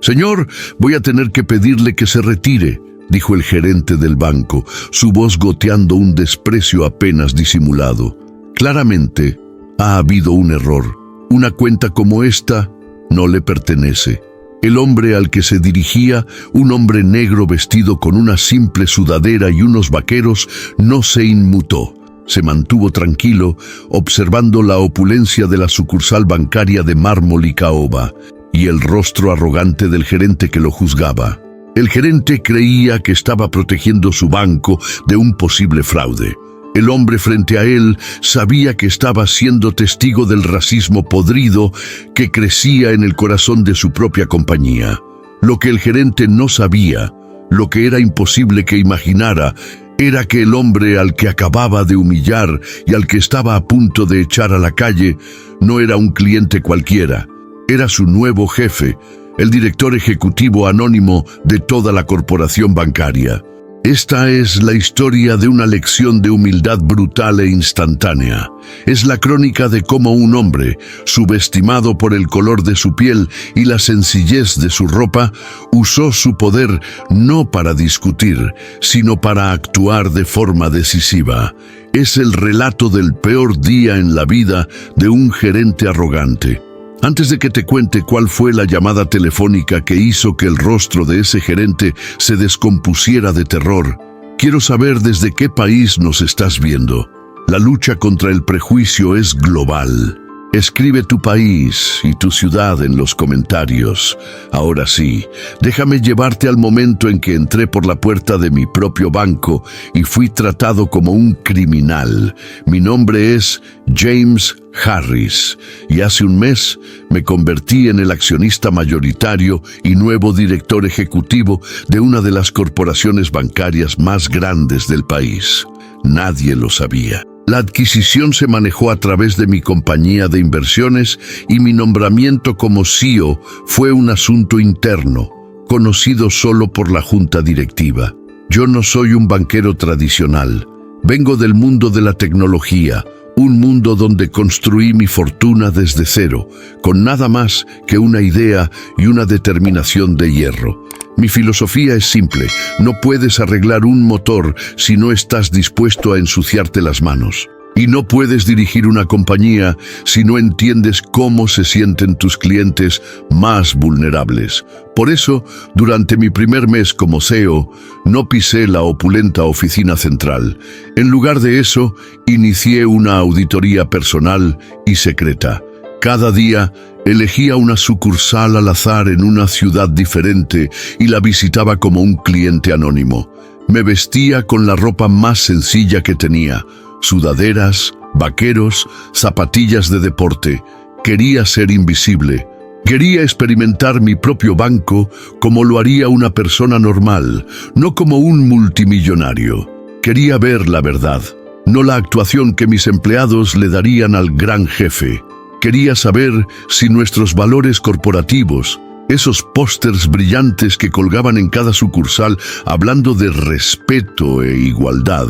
«Señor, voy a tener que pedirle que se retire», dijo el gerente del banco, su voz goteando un desprecio apenas disimulado. Claramente, ha habido un error. Una cuenta como esta no le pertenece. El hombre al que se dirigía, un hombre negro vestido con una simple sudadera y unos vaqueros, no se inmutó. Se mantuvo tranquilo, observando la opulencia de la sucursal bancaria de mármol y caoba, y el rostro arrogante del gerente que lo juzgaba. El gerente creía que estaba protegiendo su banco de un posible fraude. El hombre frente a él sabía que estaba siendo testigo del racismo podrido que crecía en el corazón de su propia compañía. Lo que el gerente no sabía, lo que era imposible que imaginara, era que el hombre al que acababa de humillar y al que estaba a punto de echar a la calle no era un cliente cualquiera, era su nuevo jefe, el director ejecutivo anónimo de toda la corporación bancaria. Esta es la historia de una lección de humildad brutal e instantánea. Es la crónica de cómo un hombre, subestimado por el color de su piel y la sencillez de su ropa, usó su poder no para discutir, sino para actuar de forma decisiva. Es el relato del peor día en la vida de un gerente arrogante. Antes de que te cuente cuál fue la llamada telefónica que hizo que el rostro de ese gerente se descompusiera de terror, quiero saber desde qué país nos estás viendo. La lucha contra el prejuicio es global. Escribe tu país y tu ciudad en los comentarios. Ahora sí, déjame llevarte al momento en que entré por la puerta de mi propio banco y fui tratado como un criminal. Mi nombre es James Harris y hace un mes me convertí en el accionista mayoritario y nuevo director ejecutivo de una de las corporaciones bancarias más grandes del país. Nadie lo sabía. La adquisición se manejó a través de mi compañía de inversiones y mi nombramiento como CEO fue un asunto interno, conocido solo por la junta directiva. Yo no soy un banquero tradicional. Vengo del mundo de la tecnología, un mundo donde construí mi fortuna desde cero, con nada más que una idea y una determinación de hierro. Mi filosofía es simple: no puedes arreglar un motor si no estás dispuesto a ensuciarte las manos. Y no puedes dirigir una compañía si no entiendes cómo se sienten tus clientes más vulnerables. Por eso, durante mi primer mes como CEO, no pisé la opulenta oficina central. En lugar de eso, inicié una auditoría personal y secreta. Cada día, elegía una sucursal al azar en una ciudad diferente y la visitaba como un cliente anónimo. Me vestía con la ropa más sencilla que tenía: sudaderas, vaqueros, zapatillas de deporte. Quería ser invisible. Quería experimentar mi propio banco como lo haría una persona normal, no como un multimillonario. Quería ver la verdad, no la actuación que mis empleados le darían al gran jefe. Quería saber si nuestros valores corporativos, esos pósters brillantes que colgaban en cada sucursal hablando de respeto e igualdad,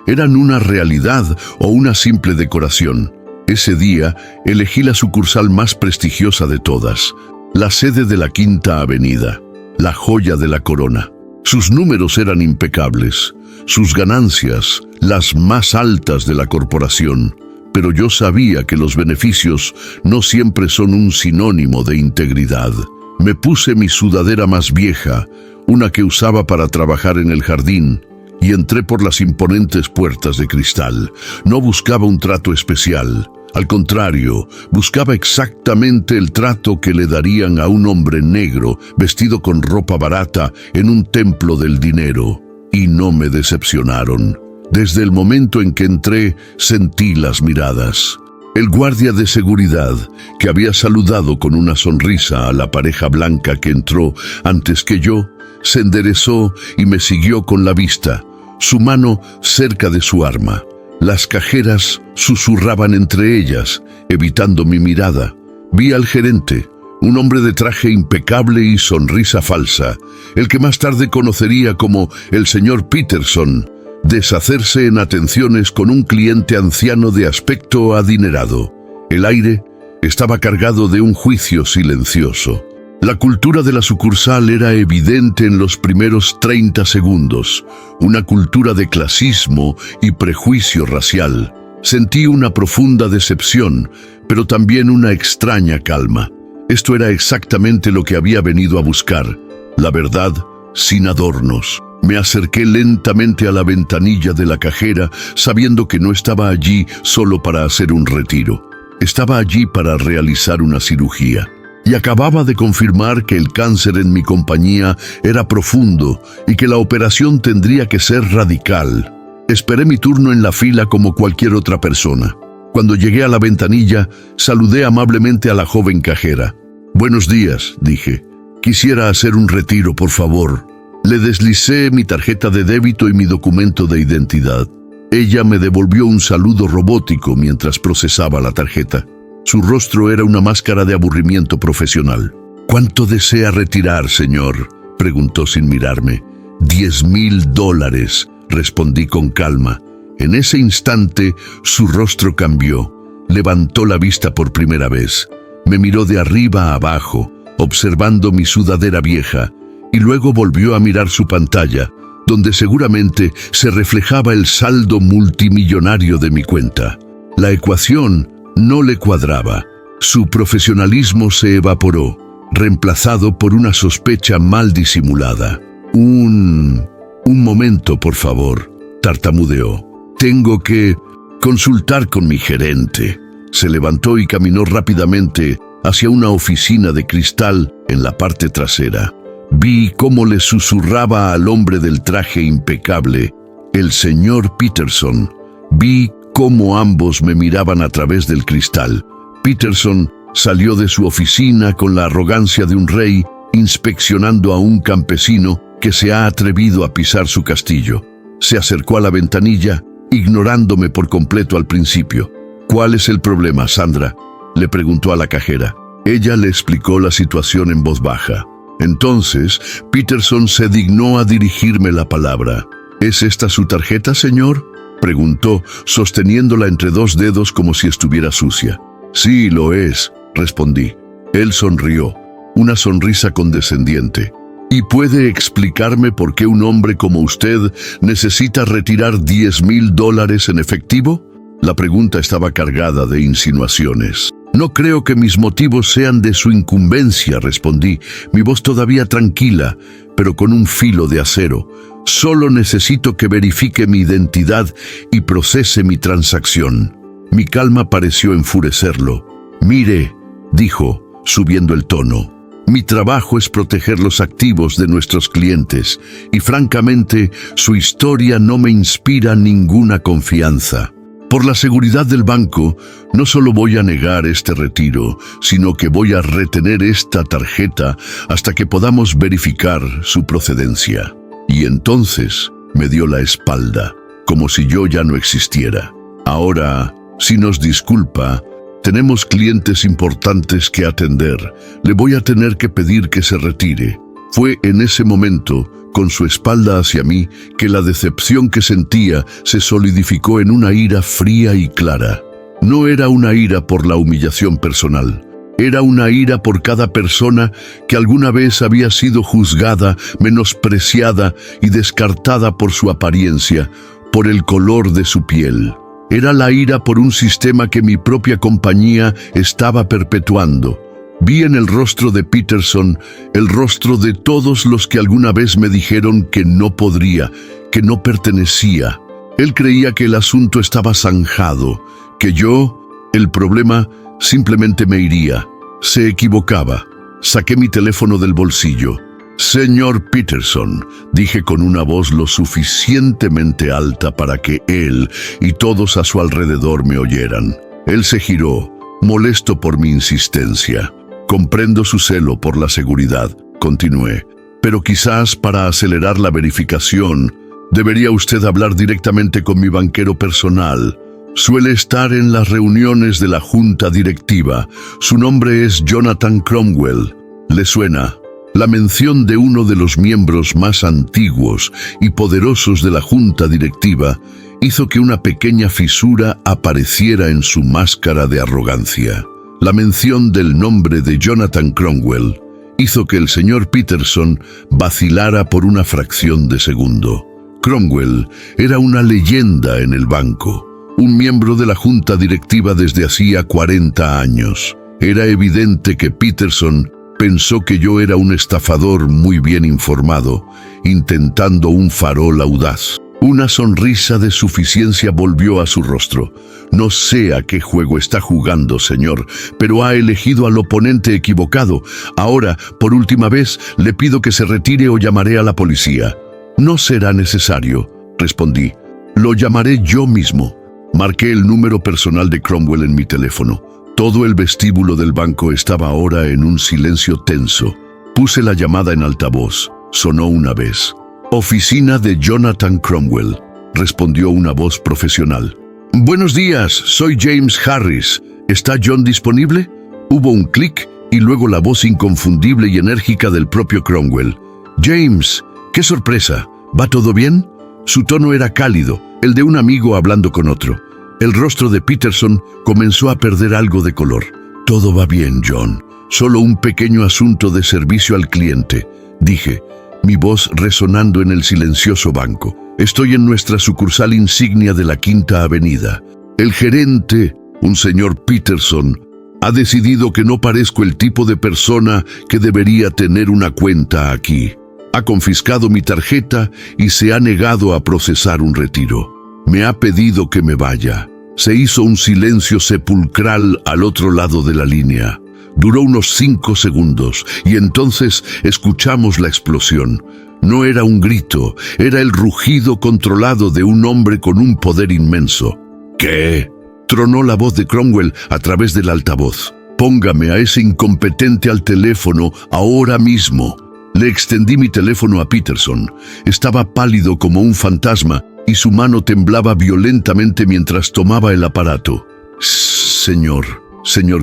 eran una realidad o una simple decoración. Ese día elegí la sucursal más prestigiosa de todas, la sede de la Quinta Avenida, la joya de la corona. Sus números eran impecables, sus ganancias las más altas de la corporación. Pero yo sabía que los beneficios no siempre son un sinónimo de integridad. Me puse mi sudadera más vieja, una que usaba para trabajar en el jardín, y entré por las imponentes puertas de cristal. No buscaba un trato especial. Al contrario, buscaba exactamente el trato que le darían a un hombre negro vestido con ropa barata en un templo del dinero. Y no me decepcionaron. Desde el momento en que entré, sentí las miradas. El guardia de seguridad, que había saludado con una sonrisa a la pareja blanca que entró antes que yo, se enderezó y me siguió con la vista, su mano cerca de su arma. Las cajeras susurraban entre ellas, evitando mi mirada. Vi al gerente, un hombre de traje impecable y sonrisa falsa, el que más tarde conocería como el señor Peterson, deshacerse en atenciones con un cliente anciano de aspecto adinerado. El aire estaba cargado de un juicio silencioso. La cultura de la sucursal era evidente en los primeros 30 segundos, una cultura de clasismo y prejuicio racial. Sentí una profunda decepción, pero también una extraña calma. Esto era exactamente lo que había venido a buscar, la verdad sin adornos. Me acerqué lentamente a la ventanilla de la cajera, sabiendo que no estaba allí solo para hacer un retiro. Estaba allí para realizar una cirugía. Y acababa de confirmar que el cáncer en mi compañía era profundo y que la operación tendría que ser radical. Esperé mi turno en la fila como cualquier otra persona. Cuando llegué a la ventanilla, saludé amablemente a la joven cajera. «Buenos días», dije. «Quisiera hacer un retiro, por favor». Le deslicé mi tarjeta de débito y mi documento de identidad. Ella me devolvió un saludo robótico mientras procesaba la tarjeta. Su rostro era una máscara de aburrimiento profesional. «¿Cuánto desea retirar, señor?», preguntó sin mirarme. $10,000, respondí con calma. En ese instante, su rostro cambió. Levantó la vista por primera vez. Me miró de arriba a abajo, observando mi sudadera vieja, y luego volvió a mirar su pantalla, donde seguramente se reflejaba el saldo multimillonario de mi cuenta. La ecuación no le cuadraba. Su profesionalismo se evaporó, reemplazado por una sospecha mal disimulada. Un momento, por favor», tartamudeó. «Tengo que consultar con mi gerente». Se levantó y caminó rápidamente hacia una oficina de cristal en la parte trasera. Vi cómo le susurraba al hombre del traje impecable, el señor Peterson. Vi cómo ambos me miraban a través del cristal. Peterson salió de su oficina con la arrogancia de un rey, inspeccionando a un campesino que se ha atrevido a pisar su castillo. Se acercó a la ventanilla, ignorándome por completo al principio. «¿Cuál es el problema, Sandra?», le preguntó a la cajera. Ella le explicó la situación en voz baja. Entonces, Peterson se dignó a dirigirme la palabra. «¿Es esta su tarjeta, señor?», preguntó, sosteniéndola entre dos dedos como si estuviera sucia. «Sí, lo es», respondí. Él sonrió, una sonrisa condescendiente. «¿Y puede explicarme por qué un hombre como usted necesita retirar $10,000 en efectivo?». La pregunta estaba cargada de insinuaciones. «No creo que mis motivos sean de su incumbencia», respondí, mi voz todavía tranquila, pero con un filo de acero. «Solo necesito que verifique mi identidad y procese mi transacción». Mi calma pareció enfurecerlo. «Mire», dijo, subiendo el tono, «mi trabajo es proteger los activos de nuestros clientes, y francamente, su historia no me inspira ninguna confianza. Por la seguridad del banco, no solo voy a negar este retiro, sino que voy a retener esta tarjeta hasta que podamos verificar su procedencia». Y entonces me dio la espalda, como si yo ya no existiera. «Ahora, si nos disculpa, tenemos clientes importantes que atender. Le voy a tener que pedir que se retire». Fue en ese momento, con su espalda hacia mí, que la decepción que sentía se solidificó en una ira fría y clara. No era una ira por la humillación personal. Era una ira por cada persona que alguna vez había sido juzgada, menospreciada y descartada por su apariencia, por el color de su piel. Era la ira por un sistema que mi propia compañía estaba perpetuando. Vi en el rostro de Peterson el rostro de todos los que alguna vez me dijeron que no podría, que no pertenecía. Él creía que el asunto estaba zanjado, que yo, el problema, simplemente me iría. Se equivocaba. Saqué mi teléfono del bolsillo. «Señor Peterson», dije con una voz lo suficientemente alta para que él y todos a su alrededor me oyeran. Él se giró, molesto por mi insistencia. «Comprendo su celo por la seguridad», continué, «pero quizás para acelerar la verificación, debería usted hablar directamente con mi banquero personal. Suele estar en las reuniones de la junta directiva. Su nombre es Jonathan Cromwell. ¿Le suena?». La mención de uno de los miembros más antiguos y poderosos de la junta directiva hizo que una pequeña fisura apareciera en su máscara de arrogancia. La mención del nombre de Jonathan Cromwell hizo que el señor Peterson vacilara por una fracción de segundo. Cromwell era una leyenda en el banco, un miembro de la junta directiva desde hacía 40 años. Era evidente que Peterson pensó que yo era un estafador muy bien informado, intentando un farol audaz. Una sonrisa de suficiencia volvió a su rostro. No sé a qué juego está jugando, señor, pero ha elegido al oponente equivocado. Ahora, por última vez, le pido que se retire o llamaré a la policía. No será necesario, respondí. Lo llamaré yo mismo. Marqué el número personal de Cromwell en mi teléfono. Todo el vestíbulo del banco estaba ahora en un silencio tenso. Puse la llamada en altavoz. Sonó una vez. «Oficina de Jonathan Cromwell», respondió una voz profesional. «Buenos días, soy James Harris. ¿Está John disponible?» Hubo un clic y luego la voz inconfundible y enérgica del propio Cromwell. «James, qué sorpresa. ¿Va todo bien?» Su tono era cálido, el de un amigo hablando con otro. El rostro de Peterson comenzó a perder algo de color. «Todo va bien, John. Solo un pequeño asunto de servicio al cliente», dije, mi voz resonando en el silencioso banco. «Estoy en nuestra sucursal insignia de la Quinta Avenida. El gerente, un señor Peterson, ha decidido que no parezco el tipo de persona que debería tener una cuenta aquí. Ha confiscado mi tarjeta y se ha negado a procesar un retiro. Me ha pedido que me vaya». Se hizo un silencio sepulcral al otro lado de la línea. Duró unos 5 segundos y entonces escuchamos la explosión. No era un grito, era el rugido controlado de un hombre con un poder inmenso. «¿Qué?», tronó la voz de Cromwell a través del altavoz. «Póngame a ese incompetente al teléfono ahora mismo». Le extendí mi teléfono a Peterson. Estaba pálido como un fantasma y su mano temblaba violentamente mientras tomaba el aparato. Señor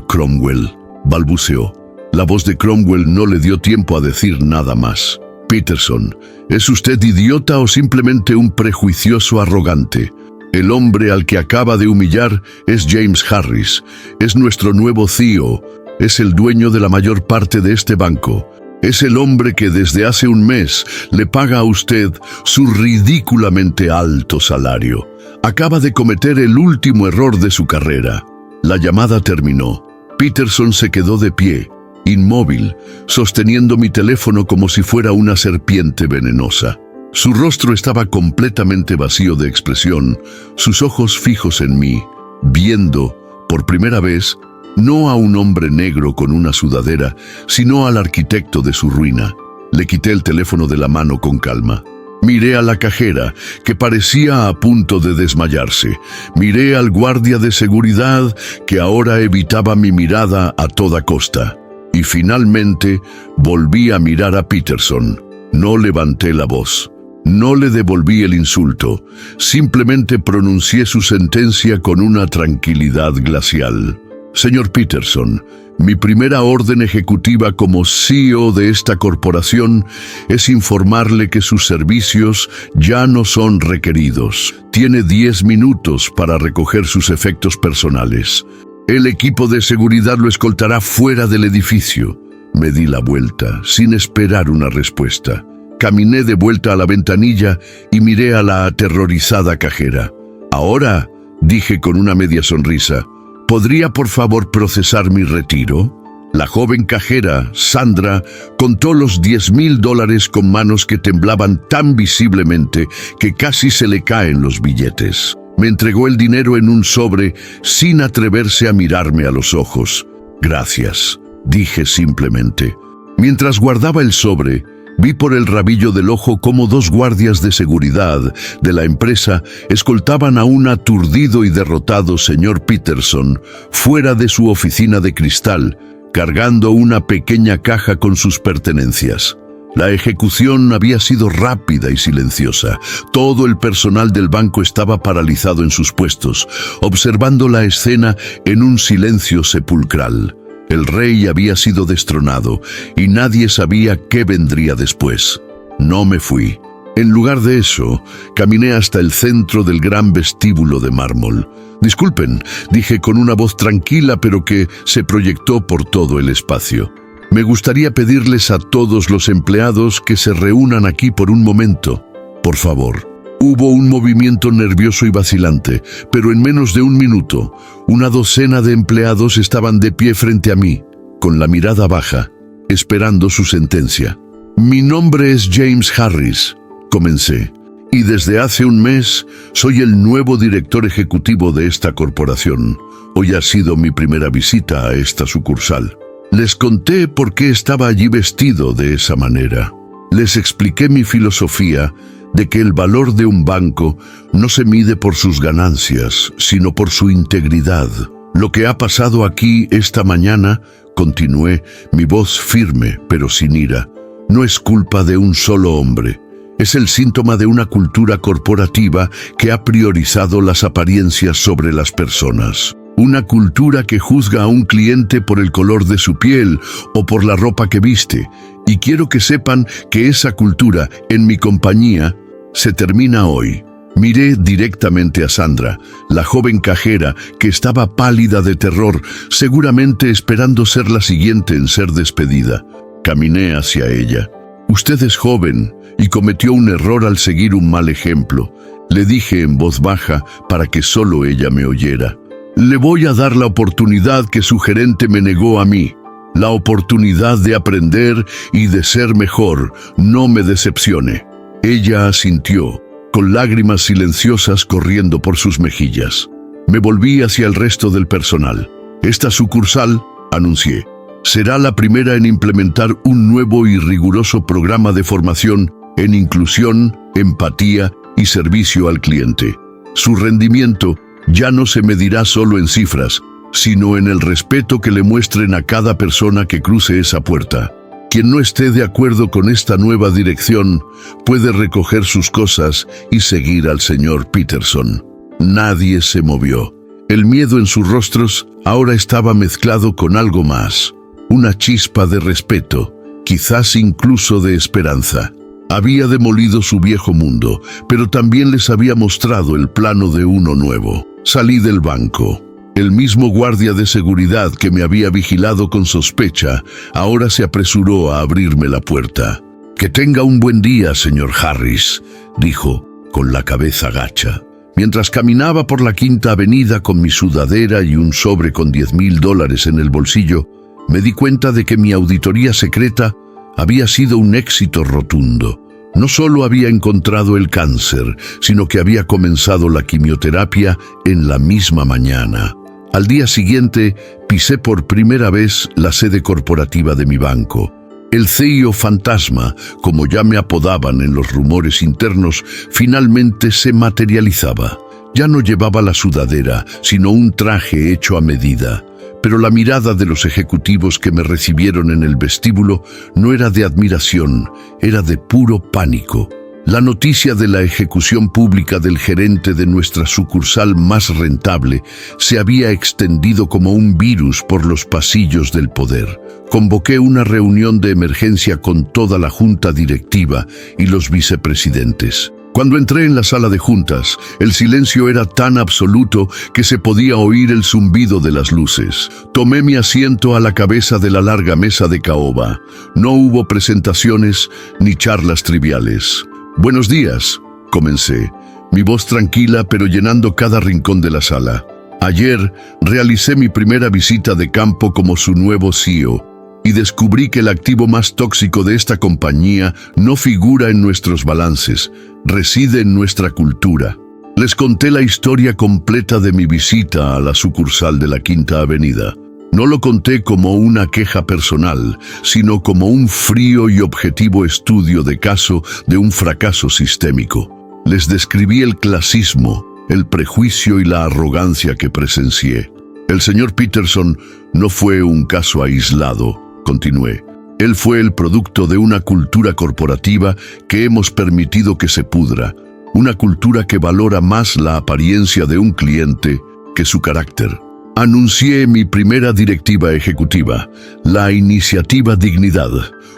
Cromwell», balbuceó. La voz de Cromwell no le dio tiempo a decir nada más. «Peterson, ¿es usted idiota o simplemente un prejuicioso arrogante? El hombre al que acaba de humillar es James Harris. Es nuestro nuevo CEO. Es el dueño de la mayor parte de este banco. Es el hombre que desde hace un mes le paga a usted su ridículamente alto salario. Acaba de cometer el último error de su carrera». La llamada terminó. Peterson se quedó de pie, inmóvil, sosteniendo mi teléfono como si fuera una serpiente venenosa. Su rostro estaba completamente vacío de expresión, sus ojos fijos en mí, viendo, por primera vez, no a un hombre negro con una sudadera, sino al arquitecto de su ruina. Le quité el teléfono de la mano con calma. Miré a la cajera, que parecía a punto de desmayarse. Miré al guardia de seguridad, que ahora evitaba mi mirada a toda costa. Y finalmente volví a mirar a Peterson. No levanté la voz. No le devolví el insulto. Simplemente pronuncié su sentencia con una tranquilidad glacial. «Señor Peterson, mi primera orden ejecutiva como CEO de esta corporación es informarle que sus servicios ya no son requeridos. Tiene 10 minutos para recoger sus efectos personales. El equipo de seguridad lo escoltará fuera del edificio». Me di la vuelta, sin esperar una respuesta. Caminé de vuelta a la ventanilla y miré a la aterrorizada cajera. «Ahora», dije con una media sonrisa, «¿podría por favor procesar mi retiro?» La joven cajera, Sandra, contó los $10,000 con manos que temblaban tan visiblemente que casi se le caen los billetes. Me entregó el dinero en un sobre sin atreverse a mirarme a los ojos. «Gracias», dije simplemente. Mientras guardaba el sobre, vi por el rabillo del ojo cómo 2 guardias de seguridad de la empresa escoltaban a un aturdido y derrotado señor Peterson fuera de su oficina de cristal, cargando una pequeña caja con sus pertenencias. La ejecución había sido rápida y silenciosa. Todo el personal del banco estaba paralizado en sus puestos, observando la escena en un silencio sepulcral. El rey había sido destronado y nadie sabía qué vendría después. No me fui. En lugar de eso, caminé hasta el centro del gran vestíbulo de mármol. «Disculpen», dije con una voz tranquila pero que se proyectó por todo el espacio. Me gustaría pedirles a todos los empleados que se reúnan aquí por un momento, por favor. Hubo un movimiento nervioso y vacilante, pero en menos de un minuto, una docena de empleados estaban de pie frente a mí, con la mirada baja, esperando su sentencia. Mi nombre es James Harris, comencé, y desde hace un mes soy el nuevo director ejecutivo de esta corporación. Hoy ha sido mi primera visita a esta sucursal. Les conté por qué estaba allí vestido de esa manera. Les expliqué mi filosofía de que el valor de un banco no se mide por sus ganancias, sino por su integridad. Lo que ha pasado aquí esta mañana, continué, mi voz firme pero sin ira, no es culpa de un solo hombre. Es el síntoma de una cultura corporativa que ha priorizado las apariencias sobre las personas. Una cultura que juzga a un cliente por el color de su piel o por la ropa que viste. Y quiero que sepan que esa cultura, en mi compañía, se termina hoy. Miré directamente a Sandra, la joven cajera que estaba pálida de terror, seguramente esperando ser la siguiente en ser despedida. Caminé hacia ella. Usted es joven y cometió un error al seguir un mal ejemplo. Le dije en voz baja para que solo ella me oyera. Le voy a dar la oportunidad que su gerente me negó a mí. La oportunidad de aprender y de ser mejor. No me decepcione. Ella asintió, con lágrimas silenciosas corriendo por sus mejillas. Me volví hacia el resto del personal. Esta sucursal, anuncié, será la primera en implementar un nuevo y riguroso programa de formación en inclusión, empatía y servicio al cliente. Su rendimiento ya no se medirá solo en cifras, sino en el respeto que le muestren a cada persona que cruce esa puerta. Quien no esté de acuerdo con esta nueva dirección puede recoger sus cosas y seguir al señor Peterson. Nadie se movió. El miedo en sus rostros ahora estaba mezclado con algo más. Una chispa de respeto, quizás incluso de esperanza. Había demolido su viejo mundo, pero también les había mostrado el plano de uno nuevo. Salí del banco. El mismo guardia de seguridad que me había vigilado con sospecha, ahora se apresuró a abrirme la puerta. «Que tenga un buen día, señor Harris», dijo, con la cabeza gacha. Mientras caminaba por la Quinta Avenida con mi sudadera y un sobre con $10,000 en el bolsillo, me di cuenta de que mi auditoría secreta había sido un éxito rotundo. No solo había encontrado el cáncer, sino que había comenzado la quimioterapia en la misma mañana. Al día siguiente, pisé por primera vez la sede corporativa de mi banco. El CEO fantasma, como ya me apodaban en los rumores internos, finalmente se materializaba. Ya no llevaba la sudadera, sino un traje hecho a medida. Pero la mirada de los ejecutivos que me recibieron en el vestíbulo no era de admiración, era de puro pánico. La noticia de la ejecución pública del gerente de nuestra sucursal más rentable se había extendido como un virus por los pasillos del poder. Convoqué una reunión de emergencia con toda la junta directiva y los vicepresidentes. Cuando entré en la sala de juntas, el silencio era tan absoluto que se podía oír el zumbido de las luces. Tomé mi asiento a la cabeza de la larga mesa de caoba. No hubo presentaciones ni charlas triviales. «Buenos días», comencé, mi voz tranquila pero llenando cada rincón de la sala. Ayer realicé mi primera visita de campo como su nuevo CEO y descubrí que el activo más tóxico de esta compañía no figura en nuestros balances, reside en nuestra cultura. Les conté la historia completa de mi visita a la sucursal de la Quinta Avenida. No lo conté como una queja personal, sino como un frío y objetivo estudio de caso de un fracaso sistémico. Les describí el clasismo, el prejuicio y la arrogancia que presencié. El señor Peterson no fue un caso aislado, continué. Él fue el producto de una cultura corporativa que hemos permitido que se pudra, una cultura que valora más la apariencia de un cliente que su carácter. Anuncié mi primera directiva ejecutiva, la Iniciativa Dignidad,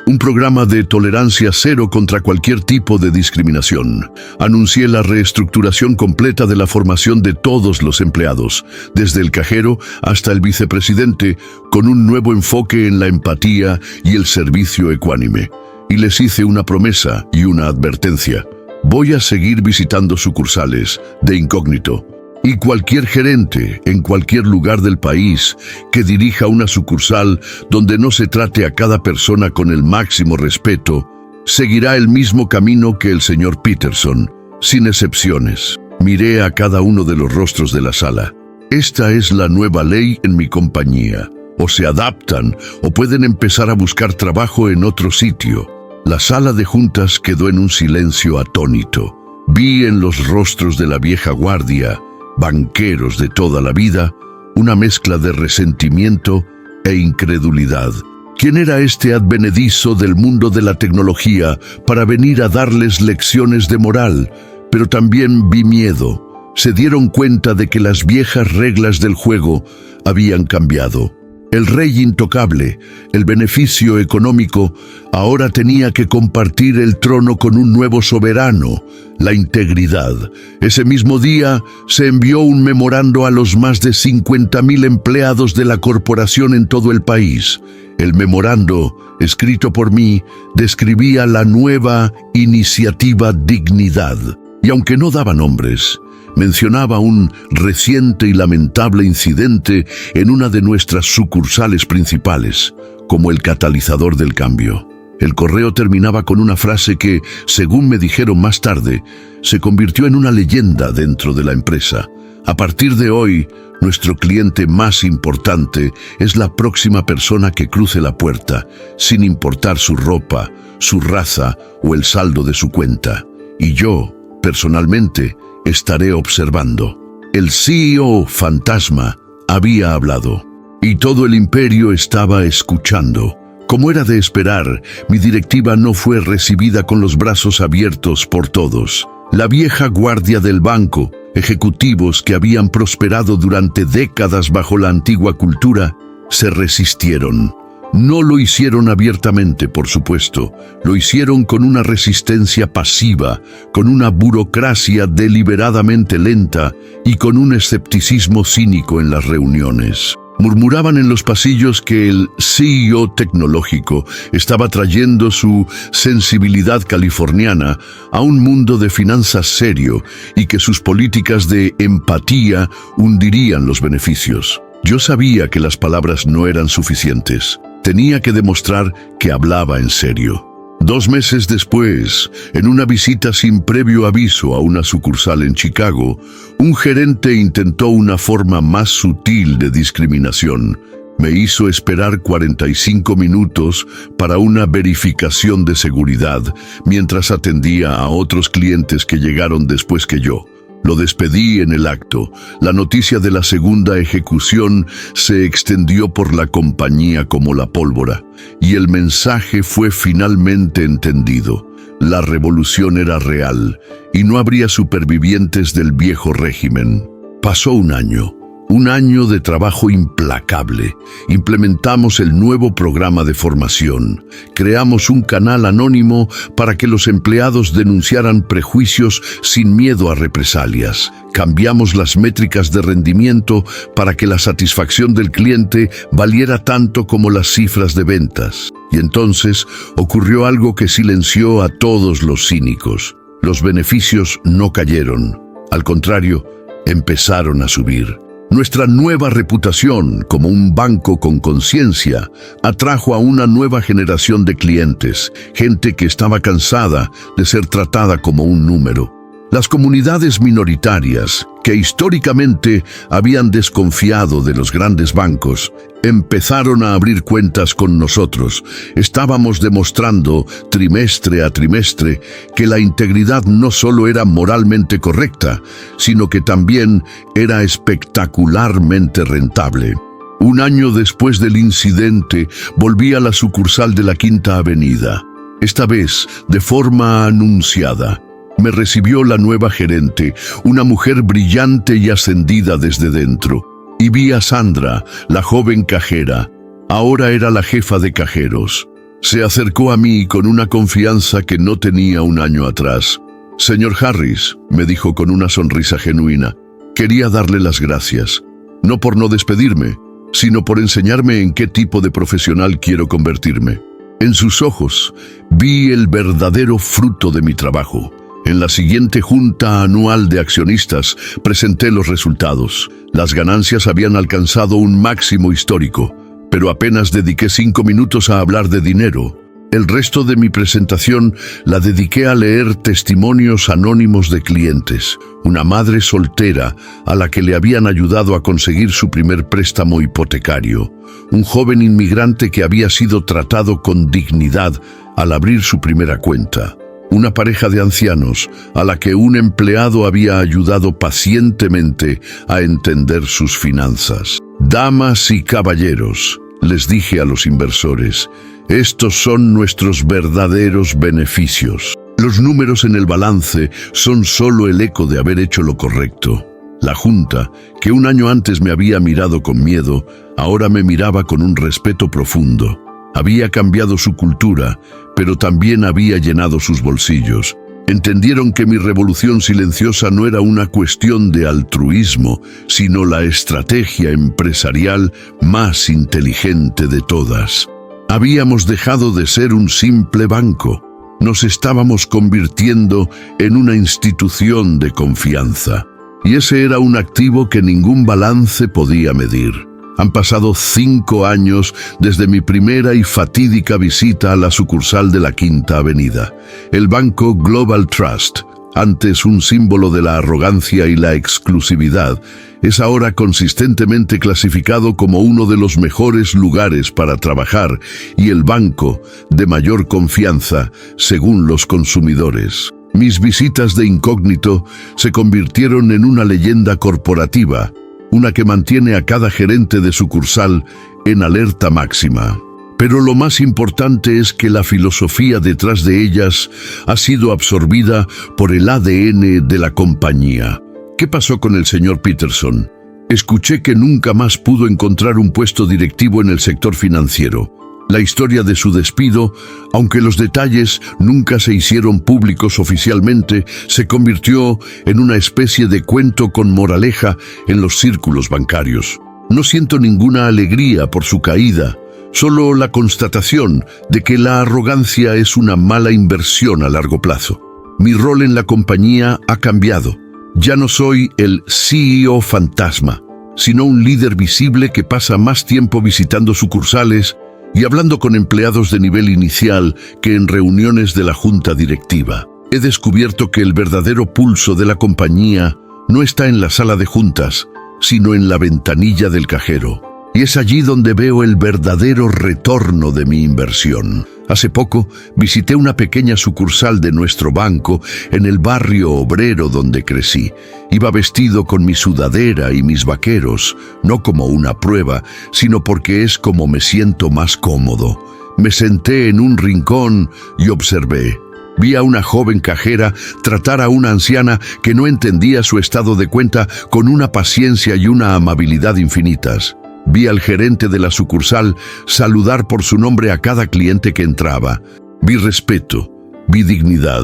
Un programa de tolerancia cero contra cualquier tipo de discriminación. Anuncié la reestructuración completa de la formación de todos los empleados, desde el cajero hasta el vicepresidente, con un nuevo enfoque en la empatía y el servicio ecuánime. Y les hice una promesa y una advertencia. Voy a seguir visitando sucursales, de incógnito. Y cualquier gerente en cualquier lugar del país que dirija una sucursal donde no se trate a cada persona con el máximo respeto, seguirá el mismo camino que el señor Peterson, sin excepciones. Miré a cada uno de los rostros de la sala. Esta es la nueva ley en mi compañía. O se adaptan o pueden empezar a buscar trabajo en otro sitio. La sala de juntas quedó en un silencio atónito. Vi en los rostros de la vieja guardia, banqueros de toda la vida, una mezcla de resentimiento e incredulidad. ¿Quién era este advenedizo del mundo de la tecnología para venir a darles lecciones de moral? Pero también vi miedo. Se dieron cuenta de que las viejas reglas del juego habían cambiado. El rey intocable, el beneficio económico, ahora tenía que compartir el trono con un nuevo soberano, la integridad. Ese mismo día se envió un memorando a los más de 50,000 empleados de la corporación en todo el país. El memorando, escrito por mí, describía la nueva iniciativa Dignidad. Y aunque no daba nombres, mencionaba un reciente y lamentable incidente en una de nuestras sucursales principales, como el catalizador del cambio. El correo terminaba con una frase que, según me dijeron más tarde, se convirtió en una leyenda dentro de la empresa. A partir de hoy, nuestro cliente más importante es la próxima persona que cruce la puerta, sin importar su ropa, su raza o el saldo de su cuenta. Y yo, personalmente, estaré observando. El CEO fantasma había hablado, y todo el imperio estaba escuchando. Como era de esperar, mi directiva no fue recibida con los brazos abiertos por todos. La vieja guardia del banco, ejecutivos que habían prosperado durante décadas bajo la antigua cultura, se resistieron. No lo hicieron abiertamente, por supuesto. Lo hicieron con una resistencia pasiva, con una burocracia deliberadamente lenta y con un escepticismo cínico en las reuniones. Murmuraban en los pasillos que el CEO tecnológico estaba trayendo su sensibilidad californiana a un mundo de finanzas serio y que sus políticas de empatía hundirían los beneficios. Yo sabía que las palabras no eran suficientes. Tenía que demostrar que hablaba en serio. 2 meses después, en una visita sin previo aviso a una sucursal en Chicago, un gerente intentó una forma más sutil de discriminación. Me hizo esperar 45 minutos para una verificación de seguridad, mientras atendía a otros clientes que llegaron después que yo. Lo despedí en el acto. La noticia de la segunda ejecución se extendió por la compañía como la pólvora, y el mensaje fue finalmente entendido. La revolución era real, y no habría supervivientes del viejo régimen. Pasó un año de trabajo implacable. Implementamos el nuevo programa de formación. Creamos un canal anónimo para que los empleados denunciaran prejuicios sin miedo a represalias. Cambiamos las métricas de rendimiento para que la satisfacción del cliente valiera tanto como las cifras de ventas. Y entonces ocurrió algo que silenció a todos los cínicos. Los beneficios no cayeron. Al contrario, empezaron a subir. Nuestra nueva reputación como un banco con conciencia atrajo a una nueva generación de clientes, gente que estaba cansada de ser tratada como un número. Las comunidades minoritarias, que históricamente habían desconfiado de los grandes bancos, empezaron a abrir cuentas con nosotros. Estábamos demostrando, trimestre a trimestre, que la integridad no solo era moralmente correcta, sino que también era espectacularmente rentable. 1 año después del incidente, volví a la sucursal de la Quinta Avenida. Esta vez, de forma anunciada. Me recibió la nueva gerente, una mujer brillante y ascendida desde dentro. Y vi a Sandra, la joven cajera. Ahora era la jefa de cajeros. Se acercó a mí con una confianza que no tenía un año atrás. «Señor Harris», me dijo con una sonrisa genuina, «quería darle las gracias, no por no despedirme, sino por enseñarme en qué tipo de profesional quiero convertirme». En sus ojos vi el verdadero fruto de mi trabajo. En la siguiente junta anual de accionistas presenté los resultados. Las ganancias habían alcanzado un máximo histórico, pero apenas dediqué 5 minutos a hablar de dinero. El resto de mi presentación la dediqué a leer testimonios anónimos de clientes. Una madre soltera a la que le habían ayudado a conseguir su primer préstamo hipotecario. Un joven inmigrante que había sido tratado con dignidad al abrir su primera cuenta. Una pareja de ancianos a la que un empleado había ayudado pacientemente a entender sus finanzas. «Damas y caballeros», les dije a los inversores, «estos son nuestros verdaderos beneficios. Los números en el balance son solo el eco de haber hecho lo correcto». La junta, que un año antes me había mirado con miedo, ahora me miraba con un respeto profundo. Había cambiado su cultura, pero también había llenado sus bolsillos. Entendieron que mi revolución silenciosa no era una cuestión de altruismo, sino la estrategia empresarial más inteligente de todas. Habíamos dejado de ser un simple banco. Nos estábamos convirtiendo en una institución de confianza. Y ese era un activo que ningún balance podía medir. Han pasado 5 años desde mi primera y fatídica visita a la sucursal de la Quinta Avenida. El banco Global Trust, antes un símbolo de la arrogancia y la exclusividad, es ahora consistentemente clasificado como uno de los mejores lugares para trabajar y el banco de mayor confianza según los consumidores. Mis visitas de incógnito se convirtieron en una leyenda corporativa, una que mantiene a cada gerente de sucursal en alerta máxima. Pero lo más importante es que la filosofía detrás de ellas ha sido absorbida por el ADN de la compañía. ¿Qué pasó con el señor Peterson? Escuché que nunca más pudo encontrar un puesto directivo en el sector financiero. La historia de su despido, aunque los detalles nunca se hicieron públicos oficialmente, se convirtió en una especie de cuento con moraleja en los círculos bancarios. No siento ninguna alegría por su caída, solo la constatación de que la arrogancia es una mala inversión a largo plazo. Mi rol en la compañía ha cambiado. Ya no soy el CEO fantasma, sino un líder visible que pasa más tiempo visitando sucursales y hablando con empleados de nivel inicial que en reuniones de la junta directiva. He descubierto que el verdadero pulso de la compañía no está en la sala de juntas, sino en la ventanilla del cajero. Y es allí donde veo el verdadero retorno de mi inversión. Hace poco visité una pequeña sucursal de nuestro banco en el barrio obrero donde crecí. Iba vestido con mi sudadera y mis vaqueros, no como una prueba, sino porque es como me siento más cómodo. Me senté en un rincón y observé. Vi a una joven cajera tratar a una anciana que no entendía su estado de cuenta con una paciencia y una amabilidad infinitas. Vi al gerente de la sucursal saludar por su nombre a cada cliente que entraba. Vi respeto, vi dignidad.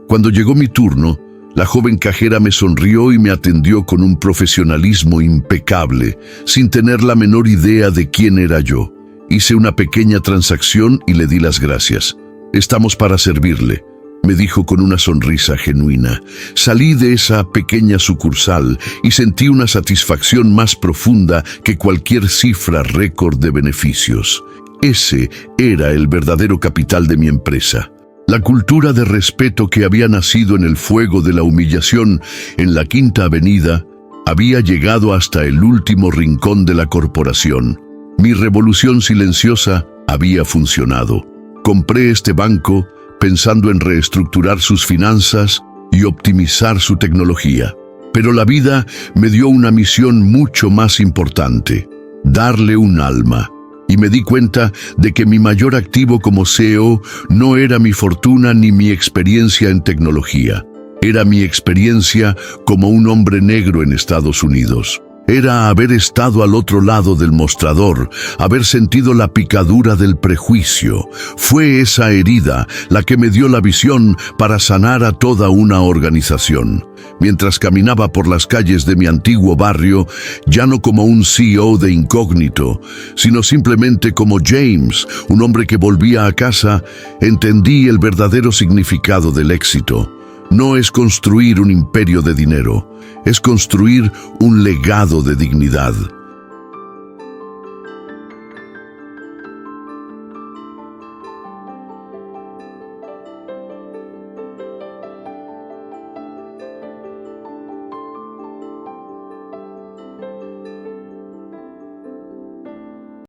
Cuando llegó mi turno, la joven cajera me sonrió y me atendió con un profesionalismo impecable, sin tener la menor idea de quién era yo. Hice una pequeña transacción y le di las gracias. «Estamos para servirle», me dijo con una sonrisa genuina. Salí de esa pequeña sucursal y sentí una satisfacción más profunda que cualquier cifra récord de beneficios. Ese era el verdadero capital de mi empresa. La cultura de respeto que había nacido en el fuego de la humillación en la Quinta Avenida había llegado hasta el último rincón de la corporación. Mi revolución silenciosa había funcionado. Compré este banco pensando en reestructurar sus finanzas y optimizar su tecnología. Pero la vida me dio una misión mucho más importante: darle un alma. Y me di cuenta de que mi mayor activo como CEO no era mi fortuna ni mi experiencia en tecnología. Era mi experiencia como un hombre negro en Estados Unidos. Era haber estado al otro lado del mostrador, haber sentido la picadura del prejuicio. Fue esa herida la que me dio la visión para sanar a toda una organización. Mientras caminaba por las calles de mi antiguo barrio, ya no como un CEO de incógnito, sino simplemente como James, un hombre que volvía a casa, entendí el verdadero significado del éxito. No es construir un imperio de dinero, es construir un legado de dignidad.